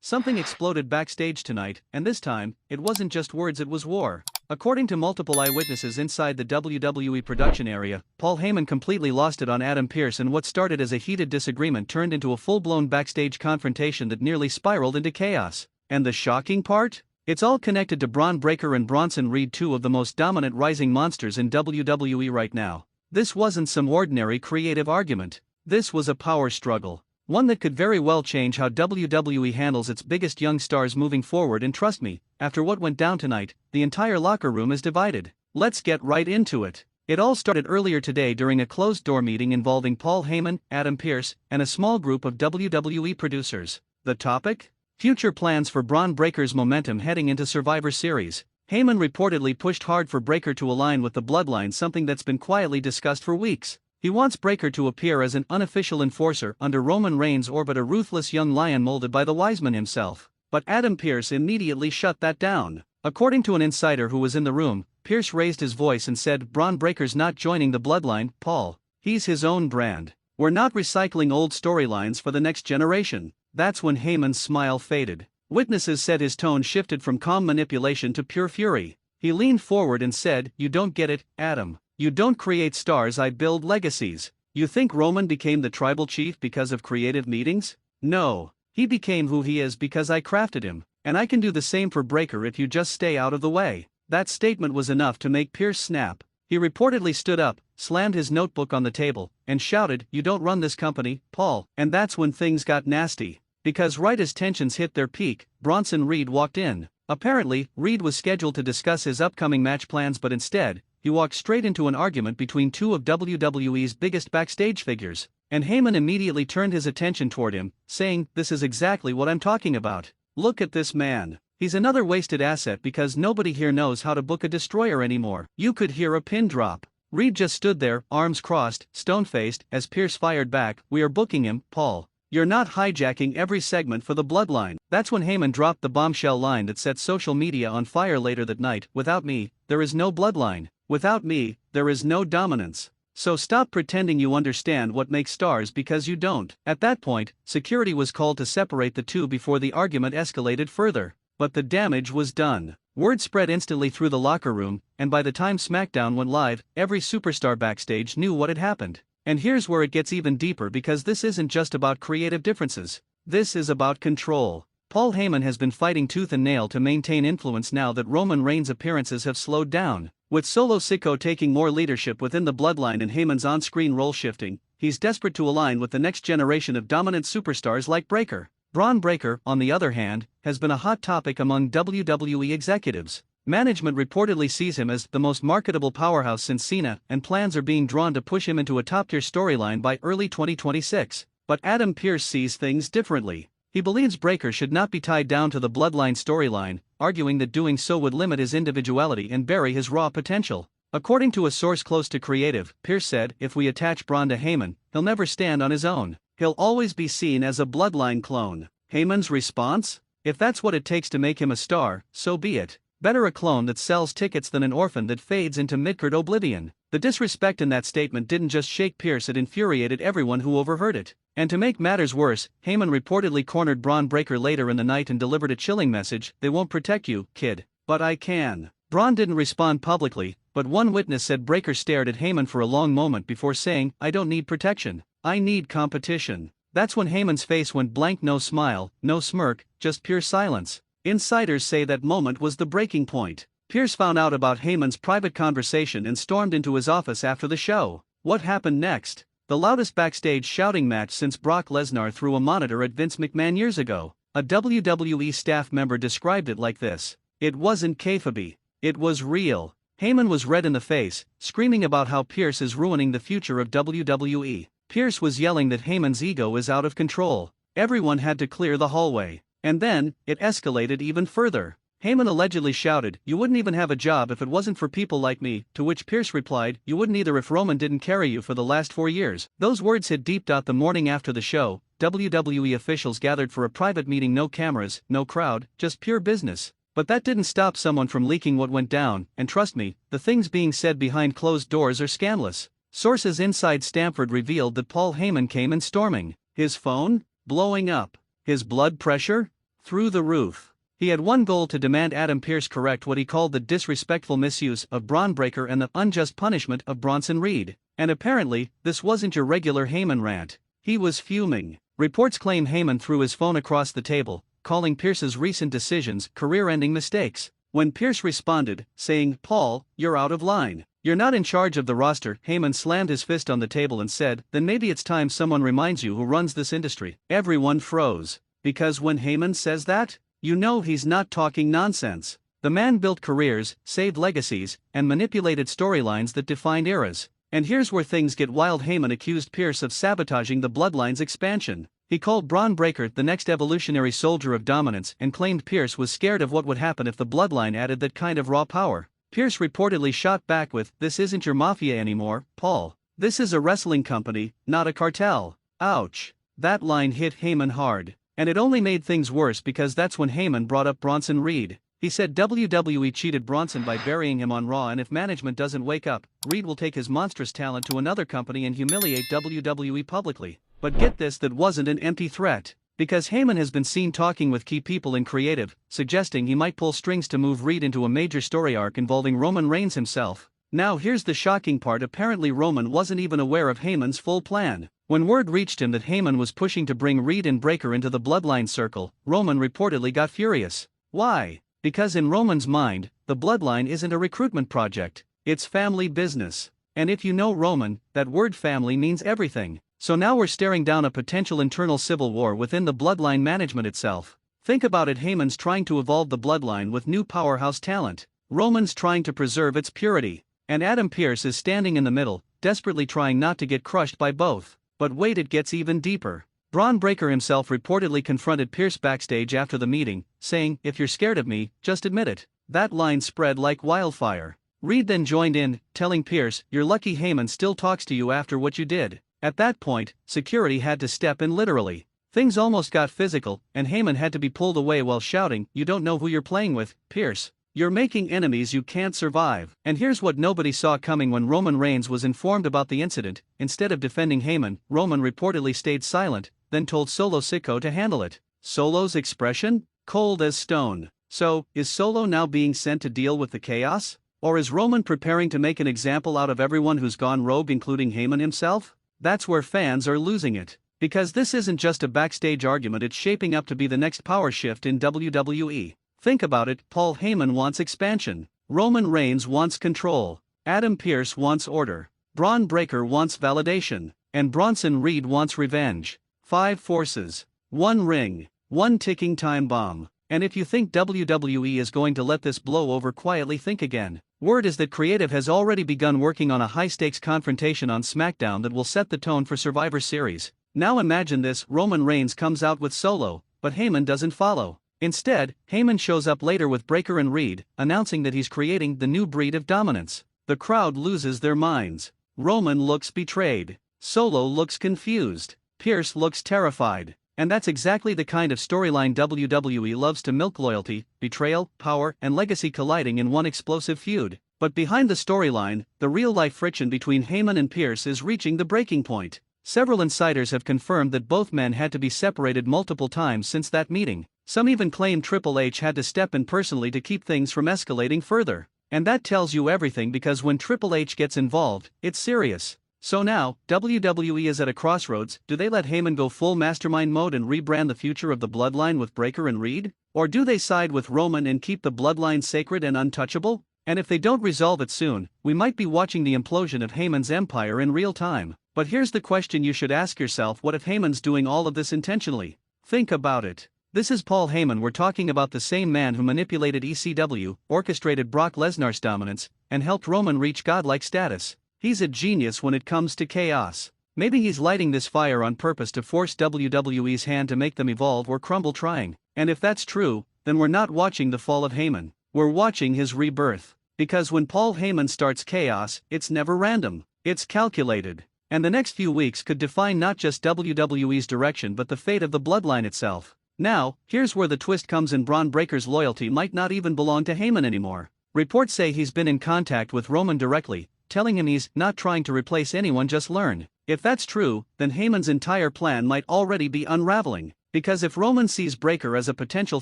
Something exploded backstage tonight, and this time, it wasn't just words, it was war. According to multiple eyewitnesses inside the WWE production area, Paul Heyman completely lost it on Adam Pearce, and what started as a heated disagreement turned into a full-blown backstage confrontation that nearly spiraled into chaos. And the shocking part? It's all connected to Bron Breakker and Bronson Reed, two of the most dominant rising monsters in WWE right now. This wasn't some ordinary creative argument. This was a power struggle. One that could very well change how WWE handles its biggest young stars moving forward, and trust me, after what went down tonight, the entire locker room is divided. Let's get right into it. It all started earlier today during a closed-door meeting involving Paul Heyman, Adam Pearce, and a small group of WWE producers. The topic? Future plans for Bron Breakker's momentum heading into Survivor Series. Heyman reportedly pushed hard for Breakker to align with the Bloodline, something that's been quietly discussed for weeks. He wants Breakker to appear as an unofficial enforcer under Roman Reigns' orbit, a ruthless young lion molded by the wise man himself. But Adam Pearce immediately shut that down. According to an insider who was in the room, Pearce raised his voice and said, "Bron Breakker's not joining the Bloodline, Paul. He's his own brand. We're not recycling old storylines for the next generation." That's when Heyman's smile faded. Witnesses said his tone shifted from calm manipulation to pure fury. He leaned forward and said, "You don't get it, Adam. You don't create stars, I build legacies. You think Roman became the tribal chief because of creative meetings? No. He became who he is because I crafted him, and I can do the same for Breakker if you just stay out of the way." That statement was enough to make Pearce snap. He reportedly stood up, slammed his notebook on the table, and shouted, "You don't run this company, Paul." And that's when things got nasty. Because right as tensions hit their peak, Bronson Reed walked in. Apparently, Reed was scheduled to discuss his upcoming match plans, but instead, he walked straight into an argument between two of WWE's biggest backstage figures. And Heyman immediately turned his attention toward him, saying, "This is exactly what I'm talking about. Look at this man. He's another wasted asset because nobody here knows how to book a destroyer anymore." You could hear a pin drop. Reed just stood there, arms crossed, stone-faced, as Pearce fired back, "We are booking him, Paul. You're not hijacking every segment for the Bloodline." That's when Heyman dropped the bombshell line that set social media on fire later that night, "Without me, there is no Bloodline. Without me, there is no dominance. So stop pretending you understand what makes stars, because you don't." At that point, security was called to separate the two before the argument escalated further. But the damage was done. Word spread instantly through the locker room, and by the time SmackDown went live, every superstar backstage knew what had happened. And here's where it gets even deeper, because this isn't just about creative differences. This is about control. Paul Heyman has been fighting tooth and nail to maintain influence now that Roman Reigns' appearances have slowed down. With Solo Sikoa taking more leadership within the Bloodline and Heyman's on-screen role shifting, he's desperate to align with the next generation of dominant superstars like Breakker. Bron Breakker, on the other hand, has been a hot topic among WWE executives. Management reportedly sees him as the most marketable powerhouse since Cena, and plans are being drawn to push him into a top-tier storyline by early 2026. But Adam Pearce sees things differently. He believes Breakker should not be tied down to the Bloodline storyline, arguing that doing so would limit his individuality and bury his raw potential. According to a source close to creative, Pearce said, "If we attach Bron to Heyman, he'll never stand on his own. He'll always be seen as a Bloodline clone." Heyman's response? "If that's what it takes to make him a star, so be it. Better a clone that sells tickets than an orphan that fades into mid-card oblivion." The disrespect in that statement didn't just shake Pearce, it infuriated everyone who overheard it. And to make matters worse, Heyman reportedly cornered Bron Breakker later in the night and delivered a chilling message, "They won't protect you, kid. But I can." Bron didn't respond publicly, but one witness said Breakker stared at Heyman for a long moment before saying, "I don't need protection. I need competition." That's when Heyman's face went blank, no smile, no smirk, just pure silence. Insiders say that moment was the breaking point. Pearce found out about Heyman's private conversation and stormed into his office after the show. What happened next? The loudest backstage shouting match since Brock Lesnar threw a monitor at Vince McMahon years ago. A WWE staff member described it like this: "It wasn't kayfabe. It was real." Heyman was red in the face, screaming about how Pearce is ruining the future of WWE. Pearce was yelling that Heyman's ego is out of control. Everyone had to clear the hallway. And then, it escalated even further. Heyman allegedly shouted, "You wouldn't even have a job if it wasn't for people like me," to which Pearce replied, "You wouldn't either if Roman didn't carry you for the last 4 years. Those words hit deep. The morning after the show, WWE officials gathered for a private meeting, no cameras, no crowd, just pure business. But that didn't stop someone from leaking what went down, and trust me, the things being said behind closed doors are scandalous. Sources inside Stamford revealed that Paul Heyman came in storming. His phone? Blowing up. His blood pressure? through the roof. He had one goal: to demand Adam Pearce correct what he called the disrespectful misuse of Bron Breakker and the unjust punishment of Bronson Reed. And apparently, this wasn't your regular Heyman rant. He was fuming. Reports claim Heyman threw his phone across the table, calling Pearce's recent decisions career-ending mistakes. When Pearce responded, saying, "Paul, you're out of line. You're not in charge of the roster," Heyman slammed his fist on the table and said, "Then maybe it's time someone reminds you who runs this industry." Everyone froze. Because when Heyman says that, you know he's not talking nonsense. The man built careers, saved legacies, and manipulated storylines that defined eras. And here's where things get wild. Heyman accused Pearce of sabotaging the Bloodline's expansion. He called Bron Breakker the next evolutionary soldier of dominance and claimed Pearce was scared of what would happen if the Bloodline added that kind of raw power. Pearce reportedly shot back with, "This isn't your mafia anymore, Paul. This is a wrestling company, not a cartel." Ouch. That line hit Heyman hard. And it only made things worse because that's when Heyman brought up Bronson Reed. He said WWE cheated Bronson by burying him on Raw, and if management doesn't wake up, Reed will take his monstrous talent to another company and humiliate WWE publicly. But get this, that wasn't an empty threat. Because Heyman has been seen talking with key people in creative, suggesting he might pull strings to move Reed into a major story arc involving Roman Reigns himself. Now here's the shocking part: apparently Roman wasn't even aware of Heyman's full plan. When word reached him that Heyman was pushing to bring Reed and Breakker into the Bloodline circle, Roman reportedly got furious. Why? Because in Roman's mind, the Bloodline isn't a recruitment project, it's family business. And if you know Roman, that word family means everything. So now we're staring down a potential internal civil war within the Bloodline management itself. Think about it: Heyman's trying to evolve the Bloodline with new powerhouse talent. Roman's trying to preserve its purity. And Adam Pearce is standing in the middle, desperately trying not to get crushed by both. But wait, it gets even deeper. Bron Breakker himself reportedly confronted Pearce backstage after the meeting, saying, "If you're scared of me, just admit it." That line spread like wildfire. Reed then joined in, telling Pearce, "You're lucky Heyman still talks to you after what you did." At that point, security had to step in literally. Things almost got physical, and Heyman had to be pulled away while shouting, "You don't know who you're playing with, Pearce. You're making enemies you can't survive." And here's what nobody saw coming: when Roman Reigns was informed about the incident, instead of defending Heyman, Roman reportedly stayed silent, then told Solo Sikoa to handle it. Solo's expression? Cold as stone. So, is Solo now being sent to deal with the chaos? Or is Roman preparing to make an example out of everyone who's gone rogue, including Heyman himself? That's where fans are losing it. Because this isn't just a backstage argument, it's shaping up to be the next power shift in WWE. Think about it: Paul Heyman wants expansion. Roman Reigns wants control. Adam Pearce wants order. Bron Breakker wants validation. And Bronson Reed wants revenge. 5 forces. 1 ring. 1 ticking time bomb. And if you think WWE is going to let this blow over quietly, think again. Word is that creative has already begun working on a high-stakes confrontation on SmackDown that will set the tone for Survivor Series. Now imagine this: Roman Reigns comes out with Solo, but Heyman doesn't follow. Instead, Heyman shows up later with Breakker and Reed, announcing that he's creating the new breed of dominance. The crowd loses their minds. Roman looks betrayed. Solo looks confused. Pearce looks terrified. And that's exactly the kind of storyline WWE loves to milk: loyalty, betrayal, power, and legacy colliding in one explosive feud. But behind the storyline, the real-life friction between Heyman and Pearce is reaching the breaking point. Several insiders have confirmed that both men had to be separated multiple times since that meeting. Some even claim Triple H had to step in personally to keep things from escalating further. And that tells you everything, because when Triple H gets involved, it's serious. So now, WWE is at a crossroads. Do they let Heyman go full mastermind mode and rebrand the future of the Bloodline with Breakker and Reed? Or do they side with Roman and keep the Bloodline sacred and untouchable? And if they don't resolve it soon, we might be watching the implosion of Heyman's empire in real time. But here's the question you should ask yourself: what if Heyman's doing all of this intentionally? Think about it. This is Paul Heyman. We're talking about the same man who manipulated ECW, orchestrated Brock Lesnar's dominance, and helped Roman reach godlike status. He's a genius when it comes to chaos. Maybe he's lighting this fire on purpose to force WWE's hand to make them evolve or crumble trying. And if that's true, then we're not watching the fall of Heyman. We're watching his rebirth. Because when Paul Heyman starts chaos, it's never random. It's calculated. And the next few weeks could define not just WWE's direction but the fate of the Bloodline itself. Now, here's where the twist comes in: Bron Breakker's loyalty might not even belong to Heyman anymore. Reports say he's been in contact with Roman directly, telling him he's not trying to replace anyone, just learn. If that's true, then Heyman's entire plan might already be unraveling. Because if Roman sees Breakker as a potential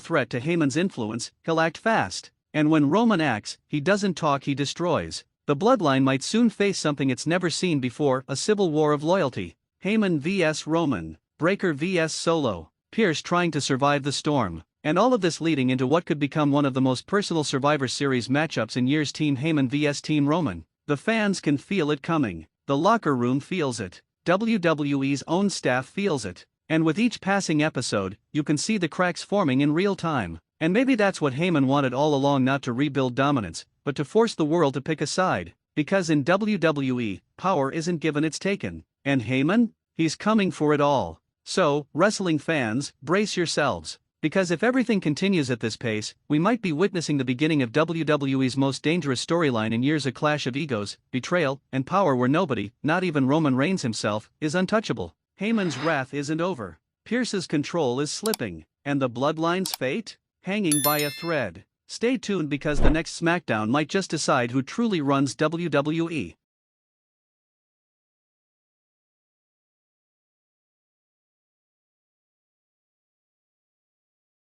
threat to Heyman's influence, he'll act fast. And when Roman acts, he doesn't talk, he destroys. The bloodline might soon face something it's never seen before, a civil war of loyalty. Heyman vs Roman, Breakker vs Solo, Pearce trying to survive the storm. And all of this leading into what could become one of the most personal Survivor Series matchups in years, Team Heyman vs Team Roman. The fans can feel it coming. The locker room feels it. WWE's own staff feels it. And with each passing episode, you can see the cracks forming in real time. And maybe that's what Heyman wanted all along, not to rebuild dominance, but to force the world to pick a side. Because in WWE, power isn't given, it's taken. And Heyman? He's coming for it all. So, wrestling fans, brace yourselves. Because if everything continues at this pace, we might be witnessing the beginning of WWE's most dangerous storyline in years, a clash of egos, betrayal, and power where nobody, not even Roman Reigns himself, is untouchable. Heyman's wrath isn't over. Pearce's control is slipping. And the bloodline's fate? Hanging by a thread. Stay tuned, because the next SmackDown might just decide who truly runs WWE.